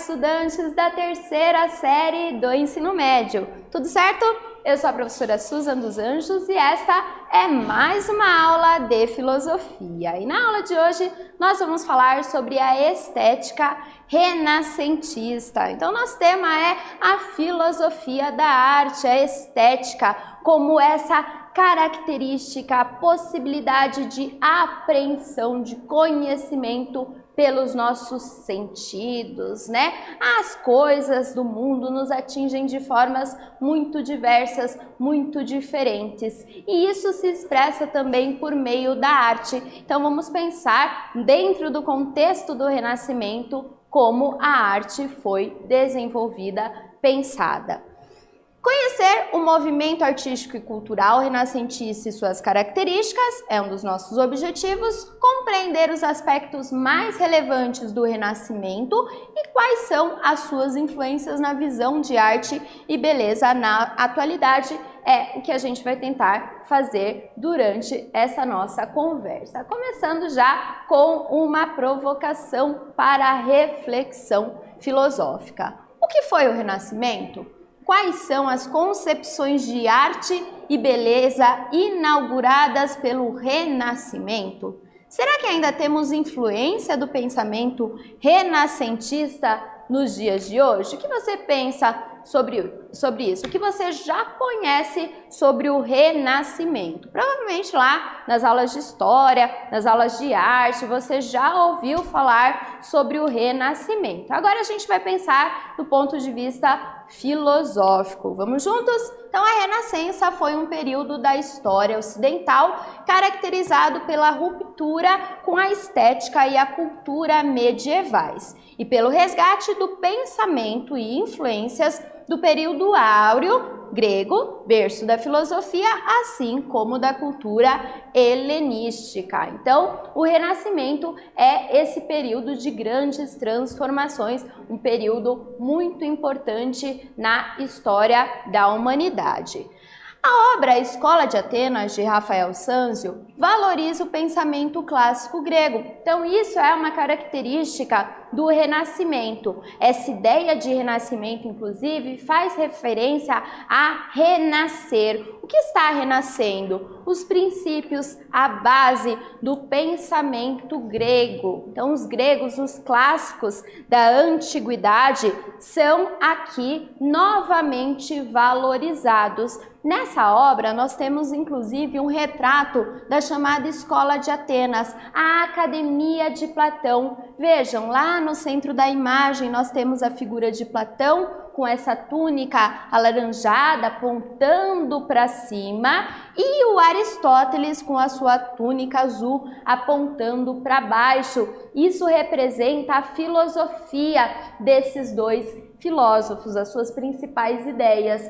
estudantes da terceira série do ensino médio. Tudo certo? Eu sou a professora Susan dos Anjos e esta é mais uma aula de filosofia. E na aula de hoje nós vamos falar sobre a estética renascentista. Então, nosso tema é a filosofia da arte, a estética, como essa característica, a possibilidade de apreensão de conhecimento pelos nossos sentidos, né? As coisas do mundo nos atingem de formas muito diversas, muito diferentes. E isso se expressa também por meio da arte. Então vamos pensar dentro do contexto do Renascimento como a arte foi desenvolvida, pensada. Conhecer o movimento artístico e cultural renascentista e suas características é um dos nossos objetivos, compreender os aspectos mais relevantes do Renascimento e quais são as suas influências na visão de arte e beleza na atualidade é o que a gente vai tentar fazer durante essa nossa conversa. Começando já com uma provocação para a reflexão filosófica. O que foi o Renascimento? Quais são as concepções de arte e beleza inauguradas pelo Renascimento? Será que ainda temos influência do pensamento renascentista nos dias de hoje? O que você pensa sobre isso? O que você já conhece sobre o Renascimento? Provavelmente lá nas aulas de história, nas aulas de arte, você já ouviu falar sobre o Renascimento. Agora a gente vai pensar do ponto de vista filosófico. Vamos juntos? Então, a Renascença foi um período da história ocidental caracterizado pela ruptura com a estética e a cultura medievais e pelo resgate do pensamento e influências do período áureo grego, berço da filosofia, assim como da cultura helenística. Então, o Renascimento é esse período de grandes transformações, um período muito importante na história da humanidade. A obra A Escola de Atenas, de Rafael Sanzio, valoriza o pensamento clássico grego. Então, isso é uma característica do Renascimento. Essa ideia de renascimento, inclusive, faz referência a renascer. O que está renascendo? Os princípios, a base do pensamento grego. Então, os gregos, os clássicos da antiguidade, são aqui novamente valorizados. Nessa obra, nós temos inclusive um retrato da chamada Escola de Atenas, a Academia de Platão. Vejam, lá no centro da imagem nós temos a figura de Platão com essa túnica alaranjada apontando para cima e o Aristóteles com a sua túnica azul apontando para baixo. Isso representa a filosofia desses dois filósofos, as suas principais ideias,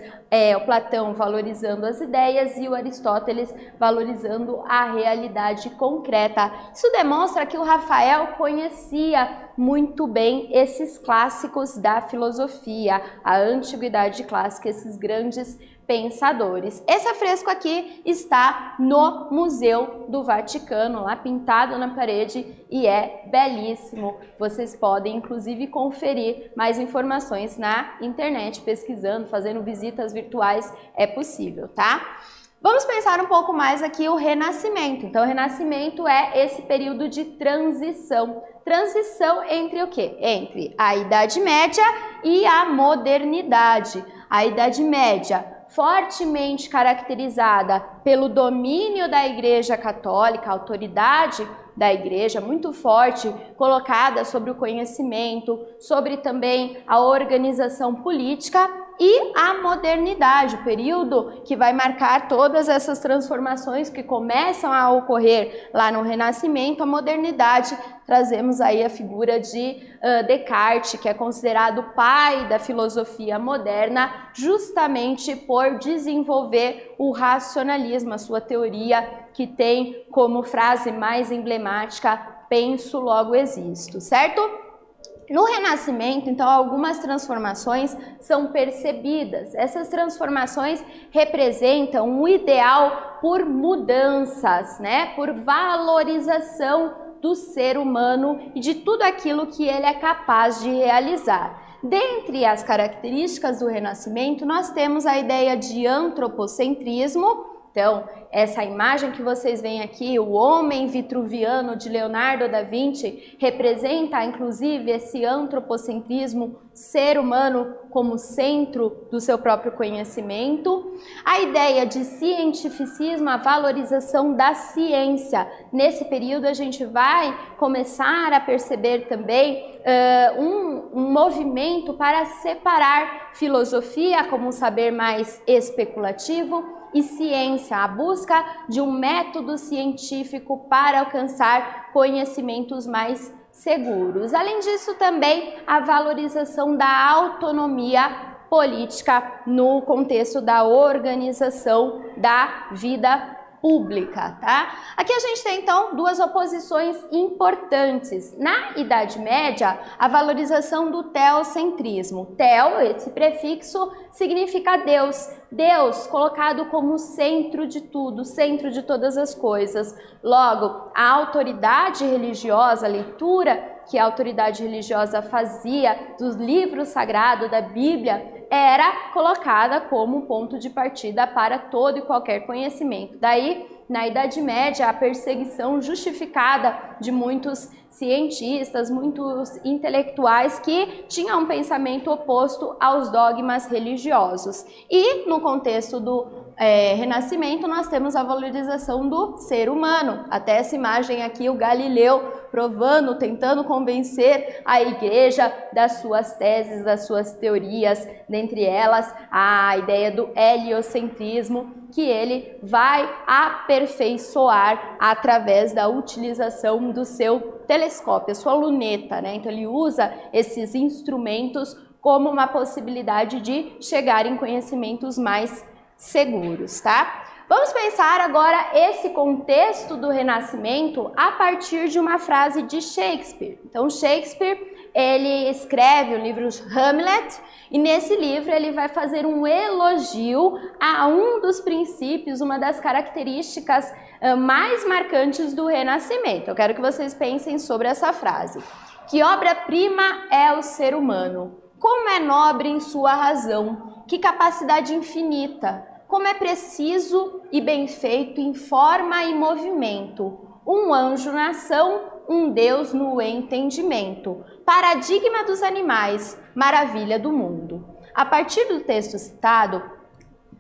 o Platão valorizando as ideias e o Aristóteles valorizando a realidade concreta. Isso demonstra que o Rafael conhecia muito bem esses clássicos da filosofia, a antiguidade clássica, esses grandes pensadores. Esse afresco aqui está no Museu do Vaticano, lá pintado na parede e é belíssimo. Vocês podem inclusive conferir mais informações na internet, pesquisando, fazendo visitas virtuais, é possível, tá? Vamos pensar um pouco mais aqui o Renascimento. Então, o Renascimento é esse período de transição. Transição entre o quê? Entre a Idade Média e a modernidade. A Idade Média, fortemente caracterizada pelo domínio da Igreja Católica, a autoridade da Igreja muito forte, colocada sobre o conhecimento, sobre também a organização política, e a modernidade, o período que vai marcar todas essas transformações que começam a ocorrer lá no Renascimento, a modernidade. Trazemos aí a figura de Descartes, que é considerado o pai da filosofia moderna, justamente por desenvolver o racionalismo, a sua teoria que tem como frase mais emblemática, penso, logo existo, certo? No Renascimento, então, algumas transformações são percebidas. Essas transformações representam um ideal por mudanças, né? Por valorização do ser humano e de tudo aquilo que ele é capaz de realizar. Dentre as características do Renascimento, nós temos a ideia de antropocentrismo. Então, essa imagem que vocês veem aqui, o homem vitruviano de Leonardo da Vinci, representa inclusive esse antropocentrismo, ser humano como centro do seu próprio conhecimento. A ideia de cientificismo, a valorização da ciência. Nesse período a gente vai começar a perceber também um movimento para separar filosofia como um saber mais especulativo e ciência, a busca de um método científico para alcançar conhecimentos mais seguros. Além disso, também a valorização da autonomia política no contexto da organização da vida pública, tá? Aqui a gente tem então duas oposições importantes. Na Idade Média, a valorização do teocentrismo. Teo, esse prefixo, significa Deus. Deus colocado como centro de tudo, centro de todas as coisas. Logo, a autoridade religiosa, a leitura que a autoridade religiosa fazia dos livros sagrados da Bíblia era colocada como um ponto de partida para todo e qualquer conhecimento. Daí, na Idade Média, a perseguição justificada de muitos cientistas, muitos intelectuais que tinham um pensamento oposto aos dogmas religiosos. E no contexto do Renascimento, nós temos a valorização do ser humano. Até essa imagem aqui, o Galileu provando, tentando convencer a igreja das suas teses, das suas teorias, dentre elas a ideia do heliocentrismo, que ele vai aperfeiçoar através da utilização do seu telescópio, a sua luneta, né? Então ele usa esses instrumentos como uma possibilidade de chegar em conhecimentos mais seguros, tá? Vamos pensar agora esse contexto do Renascimento a partir de uma frase de Shakespeare. Então, Shakespeare, ele escreve o livro Hamlet e nesse livro ele vai fazer um elogio a um dos princípios, uma das características mais marcantes do Renascimento. Eu quero que vocês pensem sobre essa frase. Que obra-prima é o ser humano? Como é nobre em sua razão? Que capacidade infinita! Como é preciso e bem feito em forma e movimento, um anjo na ação, um Deus no entendimento, paradigma dos animais, maravilha do mundo. A partir do texto citado,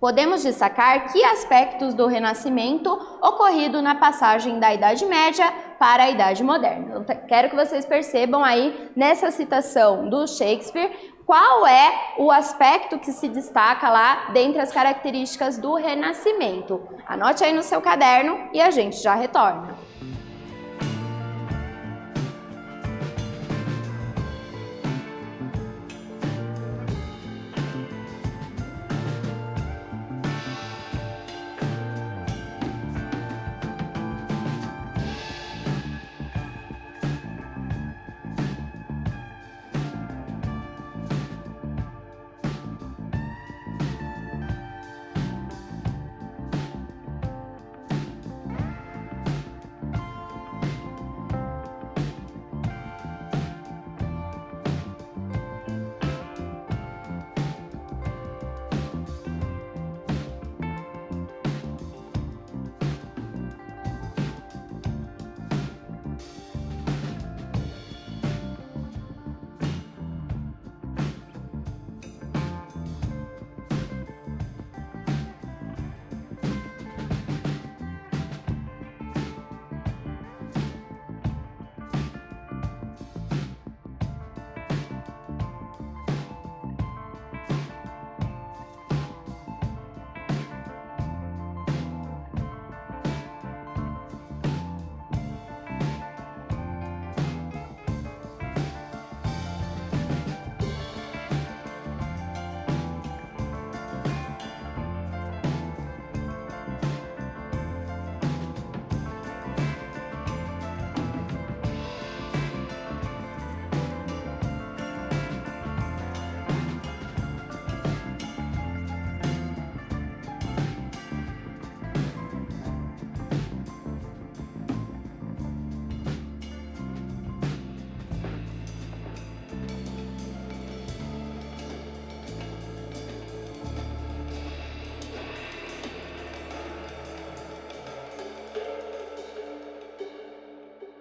podemos destacar que aspectos do Renascimento ocorrido na passagem da Idade Média para a Idade Moderna. Eu quero que vocês percebam aí nessa citação do Shakespeare qual é o aspecto que se destaca lá dentre as características do Renascimento. Anote aí no seu caderno e a gente já retorna.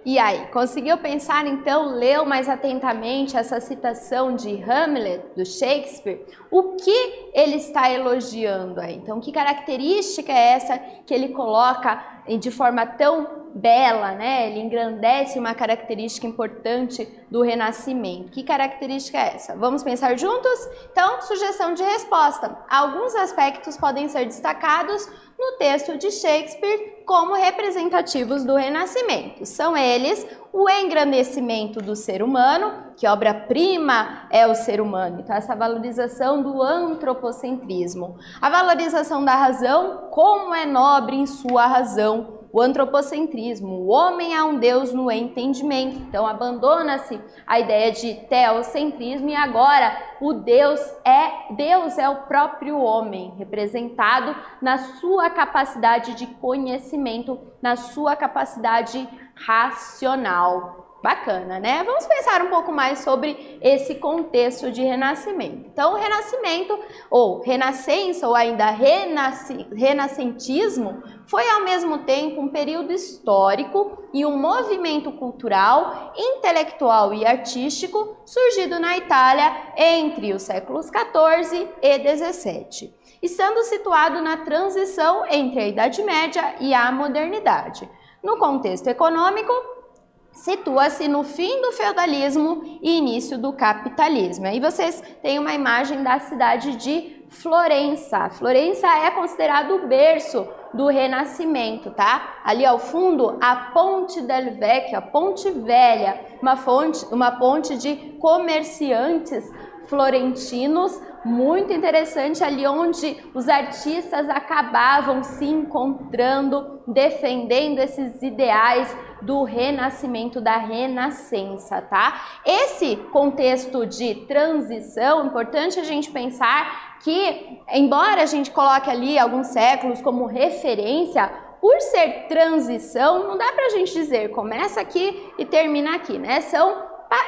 E aí, conseguiu pensar então, leu mais atentamente essa citação de Hamlet, do Shakespeare? O que ele está elogiando aí? Então, que característica é essa que ele coloca de forma tão bela, né? Ele engrandece uma característica importante do Renascimento. Que característica é essa? Vamos pensar juntos? Então, sugestão de resposta. Alguns aspectos podem ser destacados no texto de Shakespeare como representativos do Renascimento. São eles o engrandecimento do ser humano, que obra-prima é o ser humano, então essa valorização do antropocentrismo. A valorização da razão, como é nobre em sua razão. O antropocentrismo, o homem é um Deus no entendimento, então abandona-se a ideia de teocentrismo e agora o Deus é o próprio homem, representado na sua capacidade de conhecimento, na sua capacidade racional. Bacana, né? Vamos pensar um pouco mais sobre esse contexto de renascimento. Então, o renascimento, ou renascença, ou ainda renascentismo, foi ao mesmo tempo um período histórico e um movimento cultural, intelectual e artístico surgido na Itália entre os séculos XIV e XVII, estando situado na transição entre a Idade Média e a modernidade. No contexto econômico, situa-se no fim do feudalismo e início do capitalismo. Aí vocês têm uma imagem da cidade de Florença. Florença é considerado o berço do Renascimento, tá? Ali ao fundo, a Ponte del Vecchio, a Ponte Velha, uma ponte de comerciantes florentinos, muito interessante, ali onde os artistas acabavam se encontrando, defendendo esses ideais do Renascimento, da Renascença, tá? Esse contexto de transição, importante a gente pensar que, embora a gente coloque ali alguns séculos como referência, por ser transição, não dá pra gente dizer começa aqui e termina aqui, né?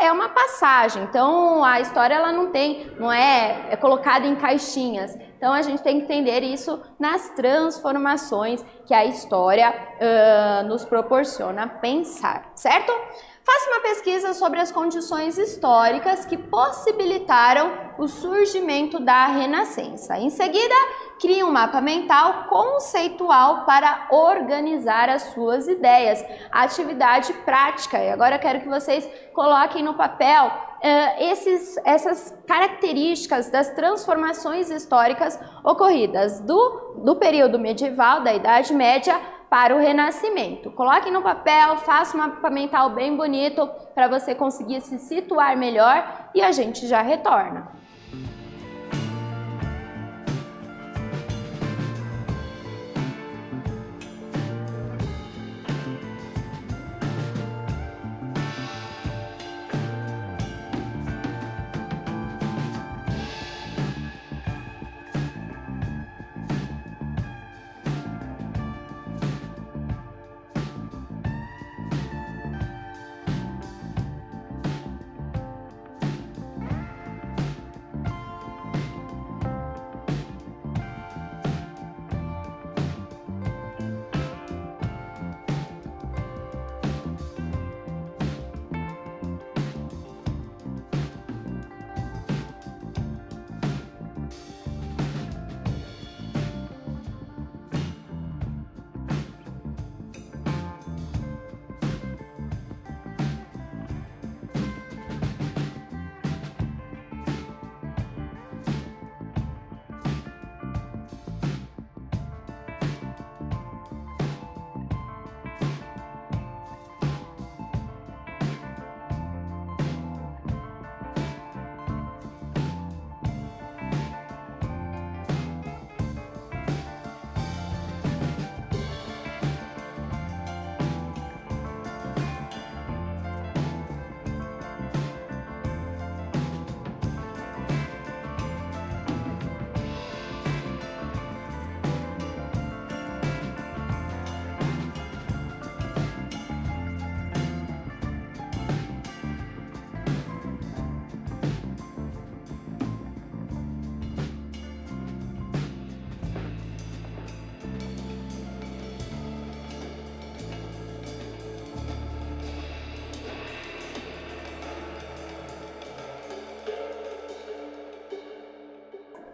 É uma passagem, então a história ela não é colocada em caixinhas. Então a gente tem que entender isso nas transformações que a história nos proporciona pensar, certo? Faça uma pesquisa sobre as condições históricas que possibilitaram o surgimento da Renascença. Em seguida, crie um mapa mental conceitual para organizar as suas ideias. Atividade prática. E agora eu quero que vocês coloquem no papel essas características das transformações históricas ocorridas do período medieval, da Idade Média, para o Renascimento. Coloque no papel, faça um mapa mental bem bonito para você conseguir se situar melhor e a gente já retorna.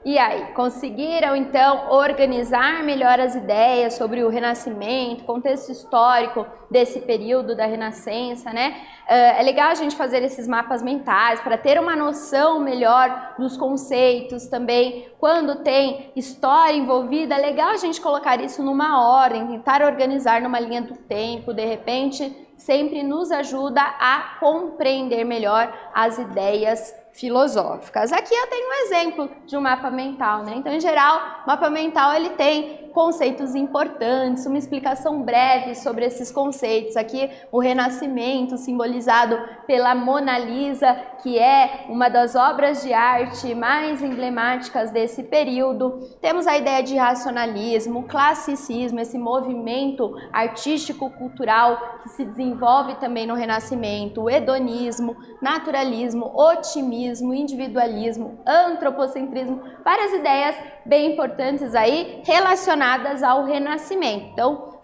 E aí, conseguiram então organizar melhor as ideias sobre o Renascimento, contexto histórico desse período da Renascença, né? É legal a gente fazer esses mapas mentais para ter uma noção melhor dos conceitos também. Quando tem história envolvida, é legal a gente colocar isso numa ordem, tentar organizar numa linha do tempo, de repente, sempre nos ajuda a compreender melhor as ideias filosóficas. Aqui eu tenho um exemplo de um mapa mental, né? Então, em geral, o mapa mental ele tem conceitos importantes, uma explicação breve sobre esses conceitos. Aqui, o Renascimento, simbolizado pela Mona Lisa, que é uma das obras de arte mais emblemáticas desse período. Temos a ideia de racionalismo, classicismo, esse movimento artístico-cultural que se desenvolve também no Renascimento, o hedonismo, naturalismo, otimismo, individualismo, antropocentrismo, várias ideias bem importantes aí relacionadas ao Renascimento. Então,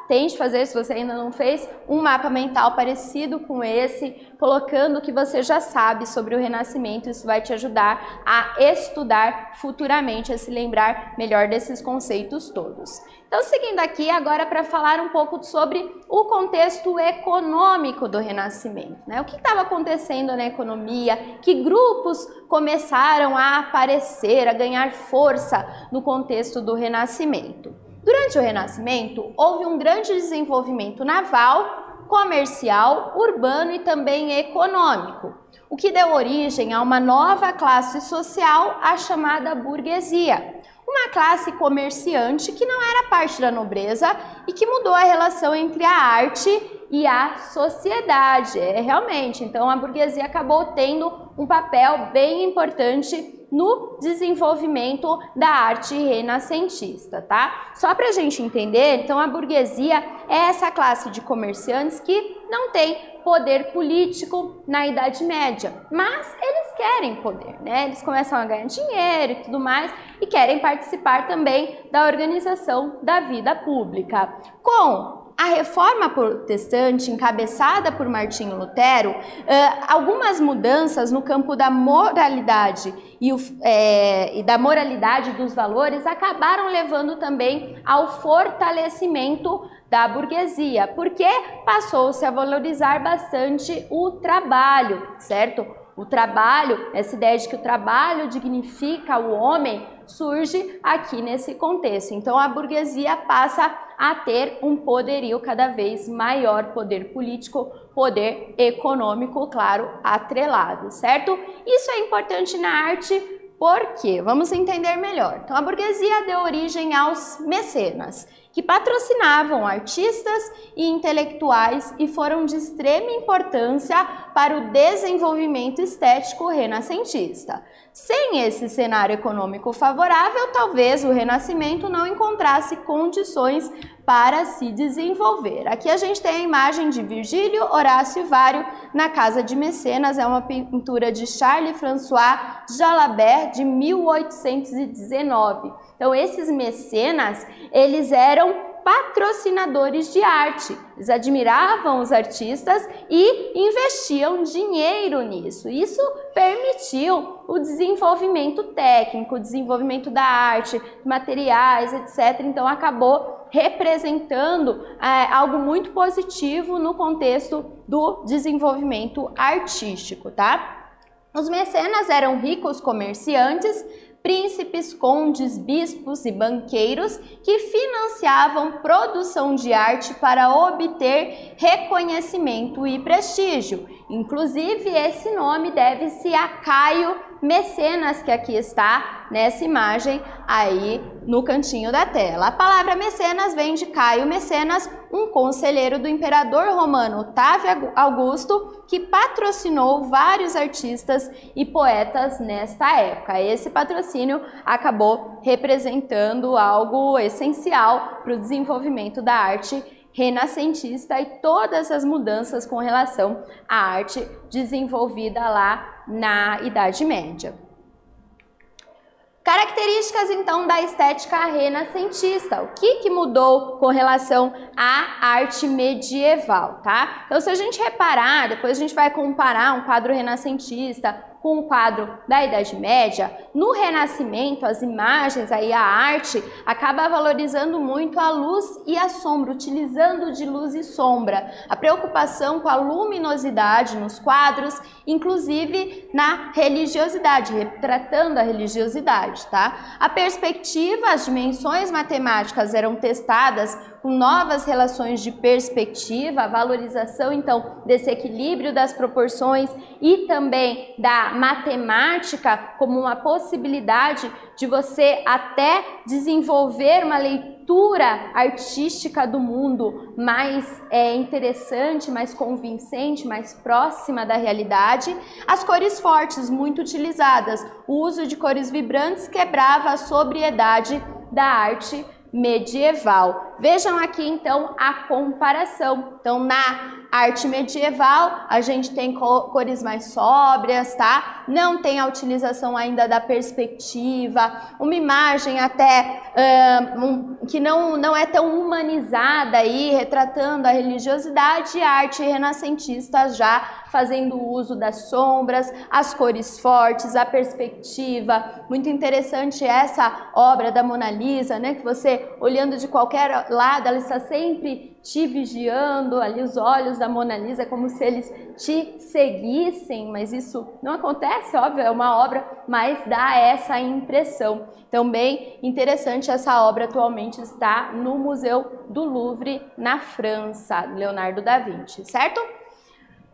tente fazer, se você ainda não fez, um mapa mental parecido com esse, colocando o que você já sabe sobre o Renascimento. Isso vai te ajudar a estudar futuramente, a se lembrar melhor desses conceitos todos. Então, seguindo aqui agora para falar um pouco sobre o contexto econômico do Renascimento, né? O que estava acontecendo na economia, que grupos começaram a aparecer, a ganhar força no contexto do Renascimento. Durante o Renascimento, houve um grande desenvolvimento naval, comercial, urbano e também econômico, o que deu origem a uma nova classe social, a chamada burguesia. Uma classe comerciante que não era parte da nobreza e que mudou a relação entre a arte e a sociedade. Realmente, então a burguesia acabou tendo um papel bem importante no desenvolvimento da arte renascentista, tá? Só para a gente entender, então a burguesia é essa classe de comerciantes que não tem poder político na Idade Média, mas eles querem poder, né? Eles começam a ganhar dinheiro e tudo mais e querem participar também da organização da vida pública. Com a Reforma Protestante, encabeçada por Martinho Lutero, algumas mudanças no campo da moralidade e da moralidade dos valores acabaram levando também ao fortalecimento da burguesia, porque passou-se a valorizar bastante o trabalho, certo? O trabalho, essa ideia de que o trabalho dignifica o homem, surge aqui nesse contexto. Então a burguesia passa a ter um poderio cada vez maior, poder político, poder econômico, claro, atrelado, certo? Isso é importante na arte, por quê? Vamos entender melhor. Então a burguesia deu origem aos mecenas, que patrocinavam artistas e intelectuais e foram de extrema importância para o desenvolvimento estético renascentista. Sem esse cenário econômico favorável, talvez o Renascimento não encontrasse condições para se desenvolver. Aqui a gente tem a imagem de Virgílio, Horácio e Vário na Casa de Mecenas, é uma pintura de Charles-François Jalabert de 1819. Então esses mecenas, eles eram patrocinadores de arte, eles admiravam os artistas e investiam dinheiro nisso. Isso permitiu o desenvolvimento técnico, o desenvolvimento da arte, materiais, etc. Então acabou representando algo muito positivo no contexto do desenvolvimento artístico, tá? Os mecenas eram ricos comerciantes, príncipes, condes, bispos e banqueiros que financiavam produção de arte para obter reconhecimento e prestígio. Inclusive, esse nome deve-se a Caio Mecenas, que aqui está nessa imagem aí no cantinho da tela. A palavra mecenas vem de Caio Mecenas, um conselheiro do imperador romano Otávio Augusto, que patrocinou vários artistas e poetas nesta época. Esse patrocínio acabou representando algo essencial para o desenvolvimento da arte renascentista e todas as mudanças com relação à arte desenvolvida lá na Idade Média. Características, então, da estética renascentista. O que mudou com relação à arte medieval, tá? Então, se a gente reparar, depois a gente vai comparar um quadro renascentista com o quadro da Idade Média, no Renascimento, as imagens, aí a arte, acaba valorizando muito a luz e a sombra, utilizando de luz e sombra. A preocupação com a luminosidade nos quadros, inclusive na religiosidade, retratando a religiosidade, tá? A perspectiva, as dimensões matemáticas eram testadas com novas relações de perspectiva, a valorização, então, desse equilíbrio das proporções e também da matemática como uma possibilidade de você até desenvolver uma leitura artística do mundo mais interessante, mais convincente, mais próxima da realidade. As cores fortes, muito utilizadas. O uso de cores vibrantes quebrava a sobriedade da arte medieval. Vejam aqui então a comparação. Então, na arte medieval, a gente tem cores mais sóbrias, tá? Não tem a utilização ainda da perspectiva, uma imagem até que não é tão humanizada aí, retratando a religiosidade, e a arte renascentista já fazendo uso das sombras, as cores fortes, a perspectiva. Muito interessante essa obra da Mona Lisa, né? Que você, olhando de qualquer lado, ela está sempre te vigiando, ali os olhos da Mona Lisa, como se eles te seguissem, mas isso não acontece, óbvio, é uma obra, mas dá essa impressão. Então, bem interessante, essa obra atualmente está no Museu do Louvre, na França, Leonardo da Vinci, certo?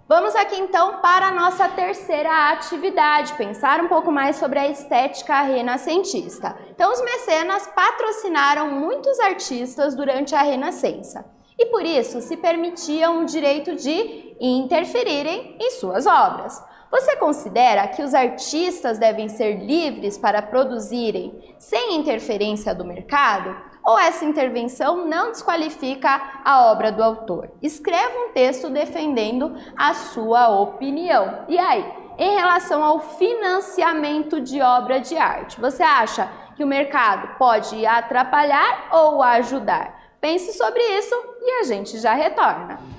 Vamos aqui então para a nossa terceira atividade, pensar um pouco mais sobre a estética renascentista. Então, os mecenas patrocinaram muitos artistas durante a Renascença e por isso se permitiam o direito de interferirem em suas obras. Você considera que os artistas devem ser livres para produzirem sem interferência do mercado? Ou essa intervenção não desqualifica a obra do autor? Escreva um texto defendendo a sua opinião. E aí, em relação ao financiamento de obra de arte, você acha que o mercado pode atrapalhar ou ajudar? Pense sobre isso e a gente já retorna.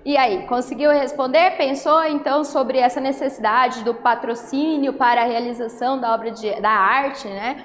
E aí, conseguiu responder? Pensou então sobre essa necessidade do patrocínio para a realização da obra da arte, né?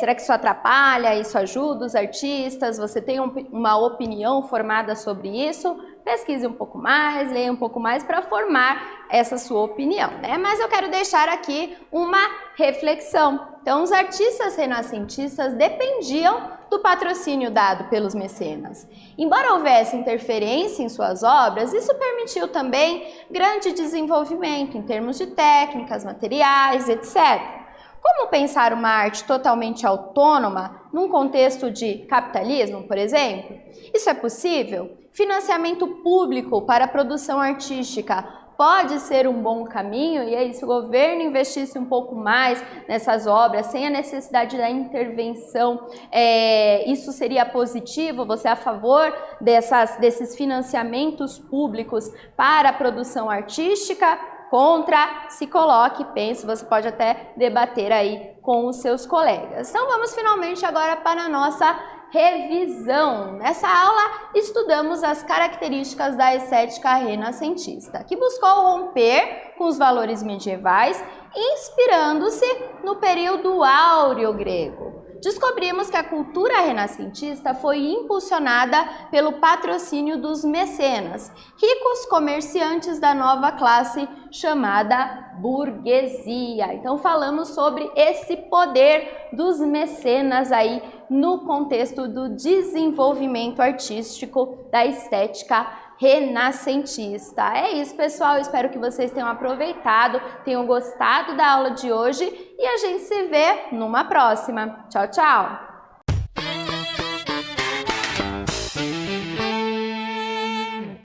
Será que isso atrapalha, isso ajuda os artistas? Você tem uma opinião formada sobre isso? Pesquise um pouco mais, leia um pouco mais para formar essa sua opinião, né? Mas eu quero deixar aqui uma reflexão. Então, os artistas renascentistas dependiam do patrocínio dado pelos mecenas. Embora houvesse interferência em suas obras, isso permitiu também grande desenvolvimento em termos de técnicas, materiais, etc. Como pensar uma arte totalmente autônoma num contexto de capitalismo, por exemplo? Isso é possível? Financiamento público para a produção artística pode ser um bom caminho, e aí se o governo investisse um pouco mais nessas obras, sem a necessidade da intervenção, isso seria positivo? Você é a favor desses financiamentos públicos para a produção artística? Contra? Se coloque, pense, você pode até debater aí com os seus colegas. Então vamos finalmente agora para a nossa revisão. Nessa aula estudamos as características da estética renascentista, que buscou romper com os valores medievais, inspirando-se no período áureo grego. Descobrimos que a cultura renascentista foi impulsionada pelo patrocínio dos mecenas, ricos comerciantes da nova classe chamada burguesia. Então falamos sobre esse poder dos mecenas aí no contexto do desenvolvimento artístico da estética renascentista. É isso, pessoal. Espero que vocês tenham aproveitado, tenham gostado da aula de hoje e a gente se vê numa próxima. Tchau, tchau!